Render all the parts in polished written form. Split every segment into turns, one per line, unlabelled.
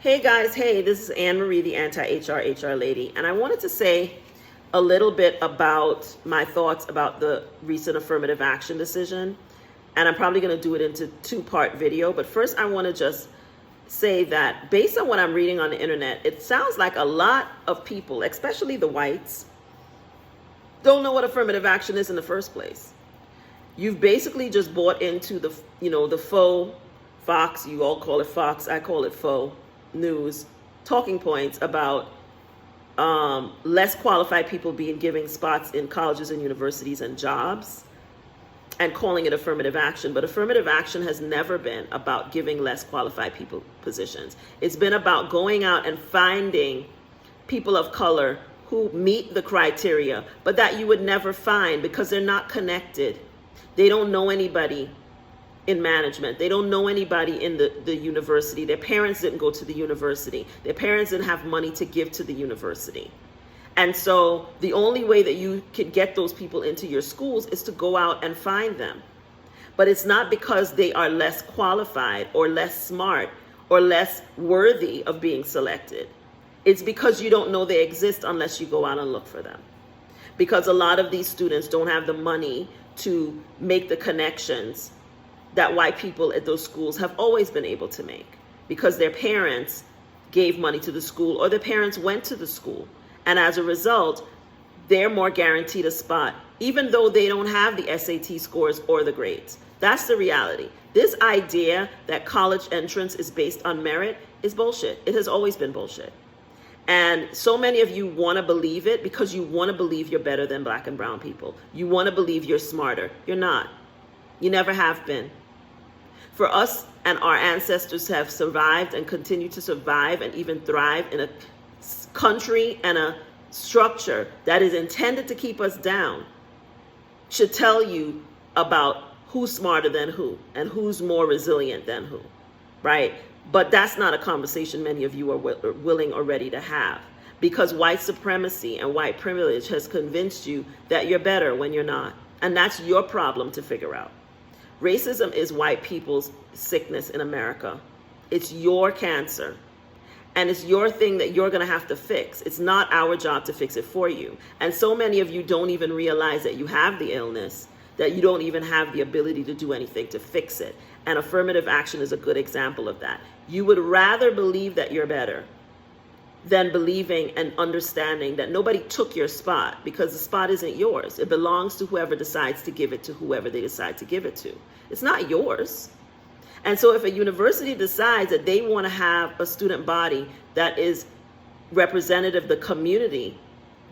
Hey guys, hey, this is Anne Marie, the Anti-HR HR lady, and I wanted to say a little bit about my thoughts about the recent affirmative action decision, and I'm probably going to do it into two-part video, but first I want to just say that based on what I'm reading on the internet, it sounds like a lot of people, especially the whites, don't know what affirmative action is in the first place. You've basically just bought into the faux Fox, you all call it Fox, I call it faux news talking points about less qualified people being given spots in colleges and universities and jobs, and calling it affirmative action. But affirmative action has never been about giving less qualified people positions. It's been about going out and finding people of color who meet the criteria, but that you would never find because they're not connected. They don't know anybody in management. They don't know anybody in the university. Their parents didn't go to the university. Their parents didn't have money to give to the university. And so the only way that you can get those people into your schools is to go out and find them. But it's not because they are less qualified or less smart or less worthy of being selected. It's because you don't know they exist unless you go out and look for them. Because a lot of these students don't have the money to make the connections that white people at those schools have always been able to make, because their parents gave money to the school or their parents went to the school. And as a result, they're more guaranteed a spot, even though they don't have the SAT scores or the grades. That's the reality. This idea that college entrance is based on merit is bullshit. It has always been bullshit. And so many of you want to believe it because you want to believe you're better than black and brown people. You want to believe you're smarter. You're not. You never have been. For us and our ancestors to have survived and continue to survive and even thrive in a country and a structure that is intended to keep us down should tell you about who's smarter than who and who's more resilient than who, right? But that's not a conversation many of you are willing or ready to have, because white supremacy and white privilege has convinced you that you're better when you're not. And that's your problem to figure out. Racism is white people's sickness in America. It's your cancer. And it's your thing that you're going to have to fix. It's not our job to fix it for you. And so many of you don't even realize that you have the illness, that you don't even have the ability to do anything to fix it. And affirmative action is a good example of that. You would rather believe that you're better than believing and understanding that nobody took your spot, because the spot isn't yours. It belongs to whoever decides to give it to whoever they decide to give it to. It's not yours. And so if a university decides that they want to have a student body that is representative of the community,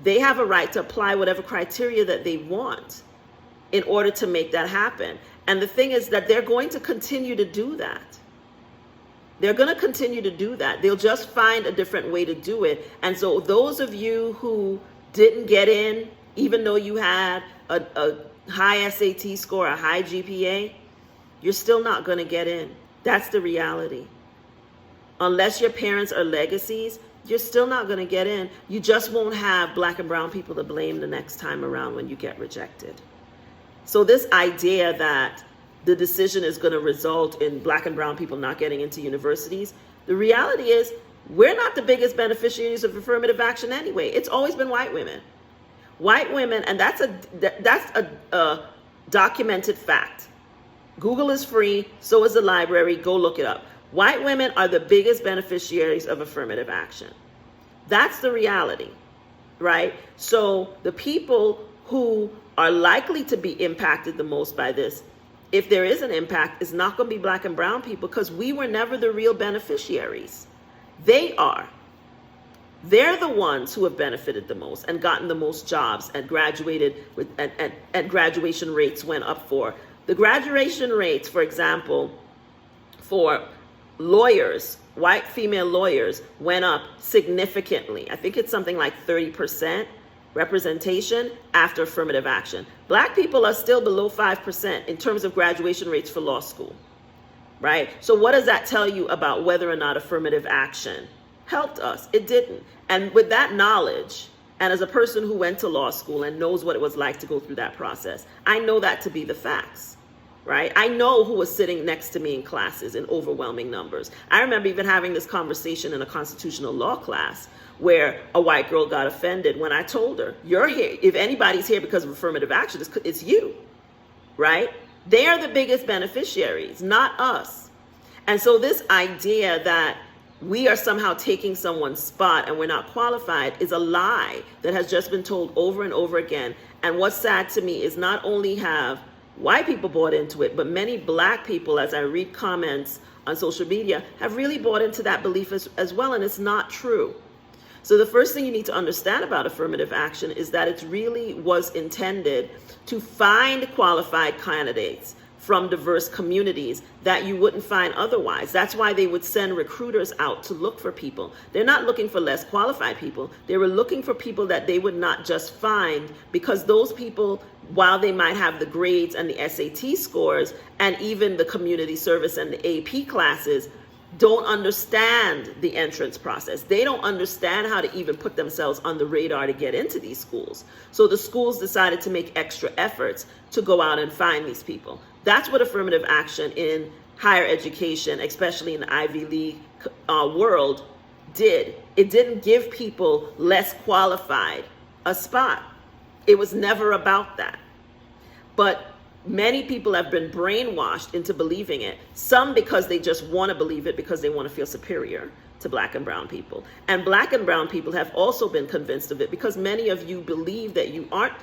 they have a right to apply whatever criteria that they want in order to make that happen. And the thing is that they're going to continue to do that. They're going to continue to do that. They'll just find a different way to do it. And so those of you who didn't get in, even though you had a high SAT score, a high GPA, you're still not going to get in. That's the reality. Unless your parents are legacies, you're still not going to get in. You just won't have black and brown people to blame the next time around when you get rejected. So this idea that the decision is going to result in black and brown people not getting into universities, the reality is we're not the biggest beneficiaries of affirmative action anyway. It's always been white women. White women, and that's a documented fact. Google is free, so is the library, go look it up. White women are the biggest beneficiaries of affirmative action. That's the reality, right? So the people who are likely to be impacted the most by this, if there is an impact, is not going to be black and brown people, because we were never the real beneficiaries. They are. They're the ones who have benefited the most and gotten the most jobs and graduated with, and graduation rates went up for. The graduation rates, for example, for lawyers, white female lawyers, went up significantly. I think it's something like 30% representation after affirmative action. Black people are still below 5% in terms of graduation rates for law school, right? So what does that tell you about whether or not affirmative action helped us? It didn't. And with that knowledge, and as a person who went to law school and knows what it was like to go through that process, I know that to be the facts. right? I know who was sitting next to me in classes in overwhelming numbers. I remember even having this conversation in a constitutional law class where a white girl got offended when I told her, you're here, if anybody's here because of affirmative action, it's you, right? They are the biggest beneficiaries, not us. And so this idea that we are somehow taking someone's spot and we're not qualified is a lie that has just been told over and over again. And what's sad to me is not only have white people bought into it, but many black people, as I read comments on social media, have really bought into that belief as well, and it's not true. So the first thing you need to understand about affirmative action is that it really was intended to find qualified candidates from diverse communities that you wouldn't find otherwise. That's why they would send recruiters out to look for people. They're not looking for less qualified people. They were looking for people that they would not just find, because those people, while they might have the grades and the SAT scores and even the community service and the AP classes, don't understand the entrance process. They don't understand how to even put themselves on the radar to get into these schools. So the schools decided to make extra efforts to go out and find these people. That's what affirmative action in higher education, especially in the Ivy League world, did. It didn't give people less qualified a spot. It was never about that. But many people have been brainwashed into believing it. Some because they just want to believe it because they want to feel superior to black and brown people. And black and brown people have also been convinced of it because many of you believe that you aren't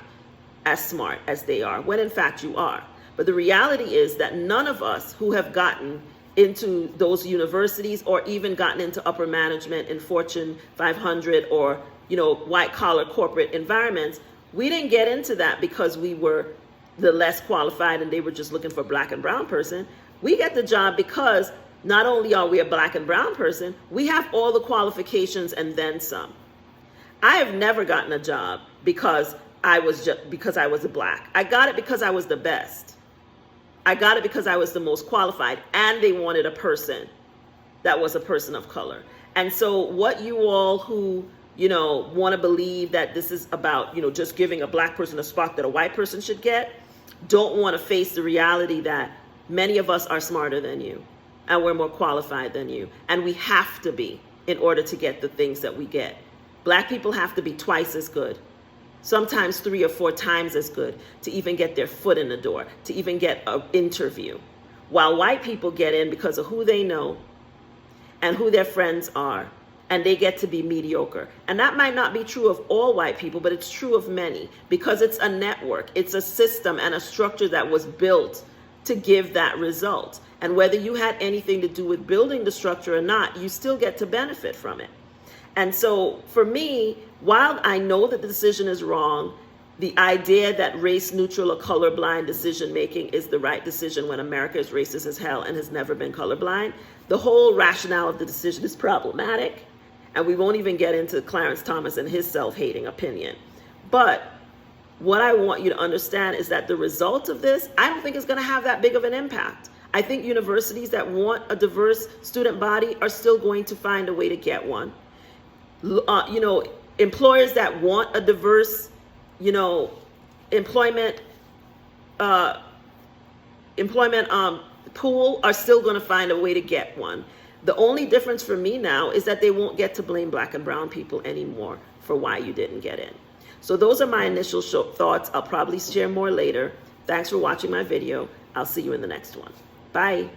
as smart as they are, when in fact you are. But the reality is that none of us who have gotten into those universities or even gotten into upper management in Fortune 500 or, white collar corporate environments, we didn't get into that because we were the less qualified and they were just looking for a black and brown person. We get the job because not only are we a black and brown person, we have all the qualifications and then some. I have never gotten a job because I was a black. I got it because I was the best. I got it because I was the most qualified, and they wanted a person that was a person of color. And so what you all who want to believe that this is about, just giving a black person a spot that a white person should get, don't want to face the reality that many of us are smarter than you and we're more qualified than you. And we have to be in order to get the things that we get. Black people have to be twice as good, sometimes 3 or 4 times as good to even get their foot in the door, to even get an interview. While white people get in because of who they know and who their friends are, and they get to be mediocre. And that might not be true of all white people, but it's true of many because it's a network. It's a system and a structure that was built to give that result. And whether you had anything to do with building the structure or not, you still get to benefit from it. And so for me, while I know that the decision is wrong, the idea that race neutral or colorblind decision making is the right decision when America is racist as hell and has never been colorblind, the whole rationale of the decision is problematic. And we won't even get into Clarence Thomas and his self-hating opinion. But what I want you to understand is that the result of this, I don't think is going to have that big of an impact. I think universities that want a diverse student body are still going to find a way to get one. Employers that want a diverse, employment pool are still going to find a way to get one. The only difference for me now is that they won't get to blame black and brown people anymore for why you didn't get in. So those are my initial thoughts. I'll probably share more later. Thanks for watching my video. I'll see you in the next one. Bye.